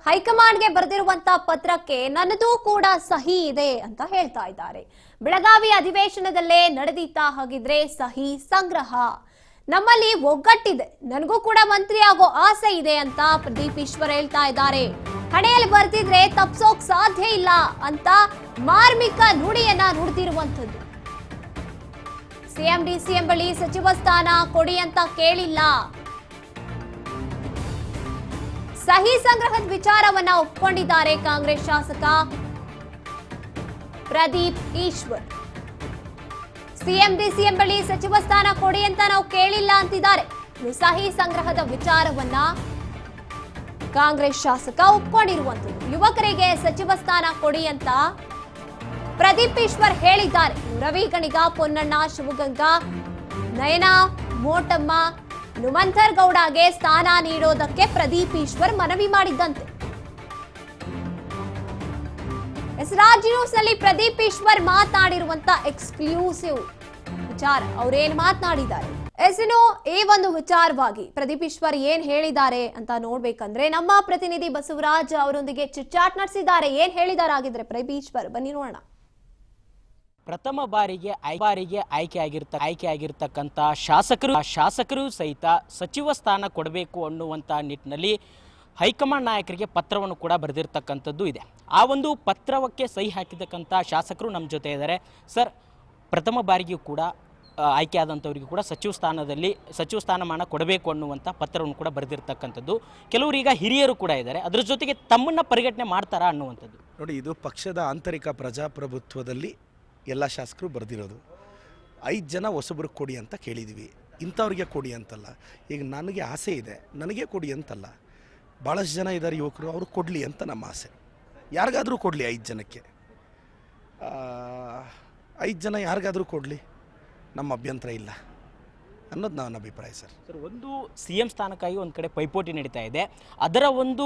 ಹೈಕಮಾಂಡ್ಗೆ ಬರೆದಿರುವಂತ ಪತ್ರಕ್ಕೆ ನನ್ನದು ಕೂಡ ಸಹಿ ಇದೆ ಅಂತ ಹೇಳ್ತಾ ಇದ್ದಾರೆ. ಬೆಳಗಾವಿ ಅಧಿವೇಶನದಲ್ಲೇ ನಡೆದಿತ್ತಾ ಹಾಗಿದ್ರೆ ಸಹಿ ಸಂಗ್ರಹ. ನಮ್ಮಲ್ಲಿ ಒಗ್ಗಟ್ಟಿದೆ, ನನಗೂ ಕೂಡ ಮಂತ್ರಿ ಆಗೋ ಆಸೆ ಇದೆ ಅಂತ ಪ್ರದೀಪ್ ಈಶ್ವರ್ ಹೇಳ್ತಾ ಇದ್ದಾರೆ. ಹಣೆಯಲ್ಲಿ ಬರ್ತಿದ್ರೆ ತಪ್ಸೋಕ್ ಸಾಧ್ಯ ಇಲ್ಲ ಅಂತ ಮಾರ್ಮಿಕ ನುಡಿಯನ್ನ ನುಡಿದಿರುವಂತದ್ದು. ಸಿಎಂ ಡಿಸಿಎಂ ಬಳಿ ಸಚಿವ ಸ್ಥಾನ ಕೊಡಿ ಅಂತ ಕೇಳಿಲ್ಲ. ಸಹಿ ಸಂಗ್ರಹದ ವಿಚಾರವನ್ನ ಒಪ್ಪಿಕೊಂಡಿದ್ದಾರೆ ಕಾಂಗ್ರೆಸ್ ಶಾಸಕ ಪ್ರದೀಪ್ ಈಶ್ವರ್. ಸಿಎಂ ಡಿಸಿಎಂ ಬಳಿ ಸಚಿವ ಸ್ಥಾನ ಕೊಡಿ ಅಂತ ನಾವು ಕೇಳಿಲ್ಲ ಅಂತಿದ್ದಾರೆ. ಸಹಿ ಸಂಗ್ರಹದ ವಿಚಾರವನ್ನ ಕಾಂಗ್ರೆಸ್ ಶಾಸಕ ಒಪ್ಪಿಕೊಂಡಿರುವಂತದ್ದು. ಯುವಕರಿಗೆ ಸಚಿವ ಸ್ಥಾನ ಕೊಡಿ ಅಂತ ಪ್ರದೀಪ್ ಈಶ್ವರ್ ಹೇಳಿದ್ದಾರೆ. ರವಿ ಗಣಿಗ, ಪೊನ್ನಣ್ಣ, ಶಿವಗಂಗಾ, ನಯನ ಮೋಟಮ್ಮ, ನುಮಂಥರ್ ಗೌಡಗೆ ಸ್ಥಾನ ನೀಡೋದಕ್ಕೆ ಪ್ರದೀಪ್ ಈಶ್ವರ್ ಮನವಿ ಮಾಡಿದ್ದಂತೆ. ರಾಜ್ ನ್ಯೂಸ್ ನಲ್ಲಿ ಪ್ರದೀಪ್ ಈಶ್ವರ್ ಮಾತನಾಡಿರುವಂತ ಎಕ್ಸ್ಕ್ಲೂಸಿವ್ ವಿಚಾರ. ಅವ್ರೇನ್ ಮಾತನಾಡಿದ್ದಾರೆ ಇನ್ನು ಈ ಒಂದು ವಿಚಾರವಾಗಿ ಪ್ರದೀಪ್ ಈಶ್ವರ್ ಏನ್ ಹೇಳಿದ್ದಾರೆ ಅಂತ ನೋಡ್ಬೇಕಂದ್ರೆ ನಮ್ಮ ಪ್ರತಿನಿಧಿ ಬಸವರಾಜ್ ಅವರೊಂದಿಗೆ ಚಿಟ್ಚಾಟ್ ನಡೆಸಿದ್ದಾರೆ. ಏನ್ ಹೇಳಿದಾರಾಗಿದ್ರೆ ಪ್ರದೀಪ್ ಈಶ್ವರ್, ಬನ್ನಿ ನೋಡೋಣ. ಪ್ರಥಮ ಬಾರಿಗೆ ಆಯ್ಕೆಯಾಗಿರ್ತಕ್ಕಂಥ ಶಾಸಕರು ಸಹಿತ ಸಚಿವ ಸ್ಥಾನ ಕೊಡಬೇಕು ಅನ್ನುವಂಥ ನಿಟ್ಟಿನಲ್ಲಿ ಹೈಕಮಾಂಡ್ ನಾಯಕರಿಗೆ ಪತ್ರವನ್ನು ಕೂಡ ಬರೆದಿರ್ತಕ್ಕಂಥದ್ದು ಇದೆ. ಆ ಒಂದು ಪತ್ರಕ್ಕೆ ಸಹಿ ಹಾಕಿರ್ತಕ್ಕಂಥ ಶಾಸಕರು ನಮ್ಮ ಜೊತೆ ಇದ್ದಾರೆ. ಸರ್, ಪ್ರಥಮ ಬಾರಿಗೂ ಕೂಡ ಆಯ್ಕೆಯಾದಂಥವರಿಗೂ ಕೂಡ ಸಚಿವ ಸ್ಥಾನಮಾನ ಕೊಡಬೇಕು ಅನ್ನುವಂಥ ಪತ್ರವನ್ನು ಕೂಡ ಬರೆದಿರ್ತಕ್ಕಂಥದ್ದು. ಕೆಲವರು ಈಗ ಹಿರಿಯರು ಕೂಡ ಇದ್ದಾರೆ, ಅದರ ಜೊತೆಗೆ ತಮ್ಮನ್ನು ಪರಿಗಣನೆ ಮಾಡ್ತಾರಾ ಅನ್ನುವಂಥದ್ದು. ನೋಡಿ, ಇದು ಪಕ್ಷದ ಆಂತರಿಕ ಪ್ರಜಾಪ್ರಭುತ್ವದಲ್ಲಿ ಎಲ್ಲ ಶಾಸಕರು ಬರೆದಿರೋದು. 5 ಜನ ಹೊಸಬ್ರು ಕೊಡಿ ಅಂತ ಕೇಳಿದ್ವಿ. ಇಂಥವ್ರಿಗೆ ಕೊಡಿ ಅಂತಲ್ಲ. ಈಗ ನನಗೆ ಆಸೆ ಇದೆ, ನನಗೆ ಕೊಡಿ ಅಂತಲ್ಲ. ಭಾಳಷ್ಟು ಜನ ಇದ್ದಾರೆ ಯುವಕರು, ಅವರು ಕೊಡಲಿ ಅಂತ ನಮ್ಮ ಆಸೆ. ಯಾರಿಗಾದರೂ ಕೊಡಲಿ, 5 ಜನಕ್ಕೆ 5 ಜನ ಯಾರಿಗಾದರೂ ಕೊಡಲಿ, ನಮ್ಮ ಅಭ್ಯಂತರ ಇಲ್ಲ ಅನ್ನೋದು ನನ್ನ ಅಭಿಪ್ರಾಯ. ಸರ್, ಒಂದು CM ಸ್ಥಾನಕ್ಕಾಗಿ ಒಂದು ಕಡೆ ಪೈಪೋಟಿ ನಡೀತಾ ಇದೆ. ಅದರ ಒಂದು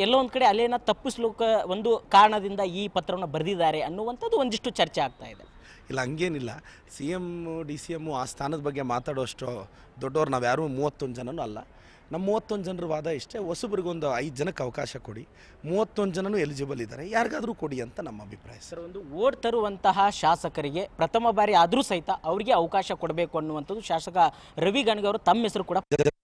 ಎಲ್ಲೋ ಒಂದು ಕಡೆ ಅಲ್ಲೇನ ತಪ್ಪಿಸ್ಲೋಕ ಒಂದು ಕಾರಣದಿಂದ ಈ ಪತ್ರವನ್ನು ಬರೆದಿದ್ದಾರೆ ಅನ್ನುವಂಥದ್ದು ಒಂದಿಷ್ಟು ಚರ್ಚೆ ಆಗ್ತಾ ಇದೆ. ಇಲ್ಲ, ಹಂಗೇನಿಲ್ಲ. CM DCM ಆ ಸ್ಥಾನದ ಬಗ್ಗೆ ಮಾತಾಡೋಷ್ಟು ದೊಡ್ಡವ್ರು ನಾವು ಯಾರೂ 31 ಜನನೂ ಅಲ್ಲ. ನಮ್ಮ 31 ಜನರ ವಾದ ಇಷ್ಟೇ, ಹೊಸಬ್ರಿಗೊಂದು 5 ಜನಕ್ಕೆ ಅವಕಾಶ ಕೊಡಿ. 31 ಜನನೂ ಎಲಿಜಿಬಲ್ ಇದ್ದಾರೆ, ಯಾರಿಗಾದರೂ ಕೊಡಿ ಅಂತ ನಮ್ಮ ಅಭಿಪ್ರಾಯ. ಸರ್, ಒಂದು ಓಟ್ ತರುವಂತಹ ಶಾಸಕರಿಗೆ ಪ್ರಥಮ ಬಾರಿ ಆದರೂ ಸಹಿತ ಅವರಿಗೆ ಅವಕಾಶ ಕೊಡಬೇಕು ಅನ್ನುವಂಥದ್ದು ಶಾಸಕ ರವಿ ಗಣಿಗ ಅವರು ತಮ್ಮ ಹೆಸರು ಕೂಡ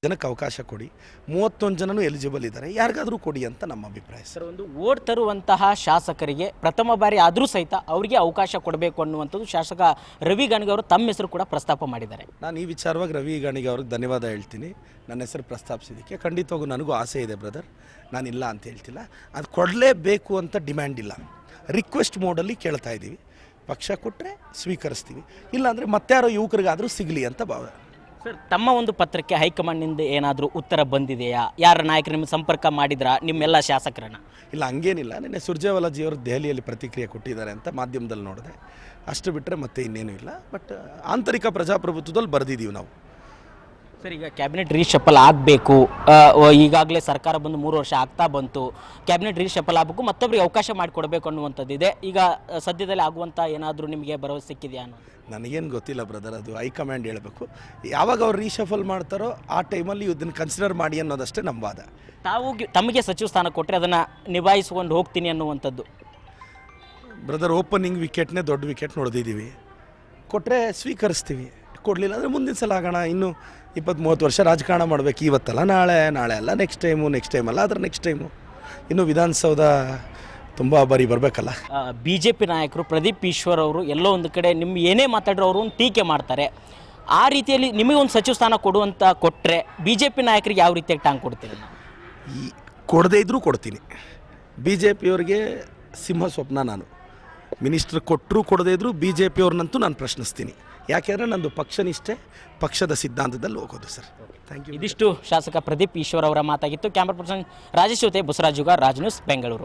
ಜನಕ್ಕೆ ಅವಕಾಶ ಕೊಡಿ. 31 ಜನನೂ ಎಲಿಜಿಬಲ್ ಇದ್ದಾರೆ, ಯಾರಿಗಾದರೂ ಕೊಡಿ ಅಂತ ನಮ್ಮ ಅಭಿಪ್ರಾಯ. ಸರ್, ಒಂದು ಓಟ್ ತರುವಂತಹ ಶಾಸಕರಿಗೆ ಪ್ರಥಮ ಬಾರಿ ಆದರೂ ಸಹಿತ ಅವರಿಗೆ ಅವಕಾಶ ಕೊಡಬೇಕು ಅನ್ನುವಂಥದ್ದು ಶಾಸಕ ರವಿ ಗಣಿಗ ಅವರು ತಮ್ಮ ಹೆಸರು ಕೂಡ ಪ್ರಸ್ತಾಪ ಮಾಡಿದ್ದಾರೆ. ನಾನು ಈ ವಿಚಾರವಾಗಿ ರವಿ ಗಣಿಗ ಅವ್ರಿಗೆ ಧನ್ಯವಾದ ಹೇಳ್ತೀನಿ. ನನ್ನ ಹೆಸರು ಪ್ರಸ್ತಾಪಿಸಿದ್ದಕ್ಕೆ ಖಂಡಿತವಾಗೂ ನನಗೂ ಆಸೆ ಇದೆ ಬ್ರದರ್, ನಾನಿಲ್ಲ ಅಂತ ಹೇಳ್ತಿಲ್ಲ. ಅದು ಕೊಡಲೇಬೇಕು ಅಂತ ಡಿಮ್ಯಾಂಡ್ ಇಲ್ಲ, ರಿಕ್ವೆಸ್ಟ್ ಮೋಡಲ್ಲಿ ಕೇಳ್ತಾ ಇದ್ದೀವಿ. ಪಕ್ಷ ಕೊಟ್ಟರೆ ಸ್ವೀಕರಿಸ್ತೀವಿ, ಇಲ್ಲಾಂದರೆ ಮತ್ತಾರೋ ಯುವಕರಿಗಾದರೂ ಸಿಗಲಿ ಅಂತ ಭಾವ. ಸರ್, ತಮ್ಮ ಒಂದು ಪತ್ರಕ್ಕೆ ಹೈಕಮಾಂಡ್ನಿಂದ ಏನಾದರೂ ಉತ್ತರ ಬಂದಿದೆಯಾ? ಯಾರ ನಾಯಕರು ನಿಮ್ಮ ಸಂಪರ್ಕ ಮಾಡಿದ್ರಾ ನಿಮ್ಮೆಲ್ಲ ಶಾಸಕರನ್ನ? ಇಲ್ಲ, ಹಂಗೇನಿಲ್ಲ. ನಿನ್ನೆ ಸುರ್ಜೇವಾಲಾಜಿಯವರು ದೆಹಲಿಯಲ್ಲಿ ಪ್ರತಿಕ್ರಿಯೆ ಕೊಟ್ಟಿದ್ದಾರೆ ಅಂತ ಮಾಧ್ಯಮದಲ್ಲಿ ನೋಡಿದೆ. ಅಷ್ಟು ಬಿಟ್ಟರೆ ಮತ್ತೆ ಇನ್ನೇನು ಇಲ್ಲ. ಬಟ್ ಆಂತರಿಕ ಪ್ರಜಾಪ್ರಭುತ್ವದಲ್ಲಿ ಬರೆದಿದ್ದೀವಿ ನಾವು. ಸರ್, ಈಗ ಕ್ಯಾಬಿನೆಟ್ ರೀಶಫಲ್ ಆಗಬೇಕು, ಈಗಾಗಲೇ ಸರ್ಕಾರ ಬಂದು 3 ವರ್ಷ ಆಗ್ತಾ ಬಂತು. ಕ್ಯಾಬಿನೆಟ್ ರೀಶಫಲ್ ಆಗಬೇಕು, ಮತ್ತೊಬ್ಬರಿಗೆ ಅವಕಾಶ ಮಾಡಿಕೊಡ್ಬೇಕು ಅನ್ನುವಂಥದ್ದಿದೆ. ಈಗ ಸದ್ಯದಲ್ಲಿ ಆಗುವಂಥ ಏನಾದರೂ ನಿಮಗೆ ಭರವಸೆ ಸಿಕ್ಕಿದೆಯಾ ಅನ್ನೋ? ನನಗೇನು ಗೊತ್ತಿಲ್ಲ ಬ್ರದರ್, ಅದು ಹೈಕಮಾಂಡ್ ಹೇಳಬೇಕು. ಯಾವಾಗ ಅವ್ರು ರೀಶಫಲ್ ಮಾಡ್ತಾರೋ ಆ ಟೈಮಲ್ಲಿ ಇದನ್ನು ಕನ್ಸಿಡರ್ ಮಾಡಿ ಅನ್ನೋದಷ್ಟೇ ನಮ್ಮ ವಾದ. ತಮಗೆ ಸಚಿವ ಸ್ಥಾನ ಕೊಟ್ಟರೆ ಅದನ್ನು ನಿಭಾಯಿಸ್ಕೊಂಡು ಹೋಗ್ತೀನಿ ಅನ್ನುವಂಥದ್ದು. ಬ್ರದರ್, ಓಪನಿಂಗ್ ವಿಕೆಟ್ನೇ ದೊಡ್ಡ ವಿಕೆಟ್ ನೋಡಿದ್ದೀವಿ. ಕೊಟ್ಟರೆ ಸ್ವೀಕರಿಸ್ತೀವಿ, ಕೊಡಲಿಲ್ಲ ಅಂದರೆ ಮುಂದಿನ ಸಲ ಆಗೋಣ. ಇನ್ನು 20-30 ವರ್ಷ ರಾಜಕಾರಣ ಮಾಡಬೇಕು. ಇವತ್ತಲ್ಲ ನಾಳೆ ಅಲ್ಲ, ನೆಕ್ಸ್ಟ್ ಟೈಮ್ ಅಲ್ಲ, ಅದರ ನೆಕ್ಸ್ಟ್ ಟೈಮು. ಇನ್ನು ವಿಧಾನಸೌಧ ತುಂಬ ಬಾರಿ ಬರಬೇಕಲ್ಲ. BJP ನಾಯಕರು ಪ್ರದೀಪ್ ಈಶ್ವರ್ ಅವರು ಎಲ್ಲೋ ಒಂದು ಕಡೆ ನಿಮ್ಮ ಏನೇ ಮಾತಾಡ್ರೋ ಅವರು ಟೀಕೆ ಮಾಡ್ತಾರೆ. ಆ ರೀತಿಯಲ್ಲಿ ನಿಮಗೊಂದು ಸಚಿವ ಸ್ಥಾನ ಕೊಡುವಂತ ಕೊಟ್ಟರೆ BJP ನಾಯಕರಿಗೆ ಯಾವ ರೀತಿಯಾಗಿ ಟಾಂಗ್ ಕೊಡ್ತೀರಿ? ಈ ಕೊಡದೇ ಇದ್ದರೂ ಕೊಡ್ತೀನಿ. BJPಯವ್ರಿಗೆ ಸಿಂಹ ಸ್ವಪ್ನ ನಾನು. ಮಿನಿಸ್ಟ್ರ್ ಕೊಟ್ಟರು ಕೊಡದೇ ಇದ್ದರೂ BJPಯವ್ರನ್ನಂತೂ ನಾನು ಪ್ರಶ್ನಿಸ್ತೀನಿ. ಯಾಕೆಂದರೆ ನಂದು ಪಕ್ಷನಿಷ್ಠೆ, ಪಕ್ಷದ ಸಿದ್ಧಾಂತದಲ್ಲಿ ಹೋಗೋದು. Sir, thank you. ಇದಿಷ್ಟು ಶಾಸಕ ಪ್ರದೀಪ್ ಈಶ್ವರ್ ಅವರ ಮಾತಾಗಿತ್ತು. ಕ್ಯಾಮರಾ ಪರ್ಸನ್ ರಾಜೇಶ್ ಜೊತೆ ಬಸವರಾಜ್, ರಾಜ್ ನ್ಯೂಸ್, ಬೆಂಗಳೂರು.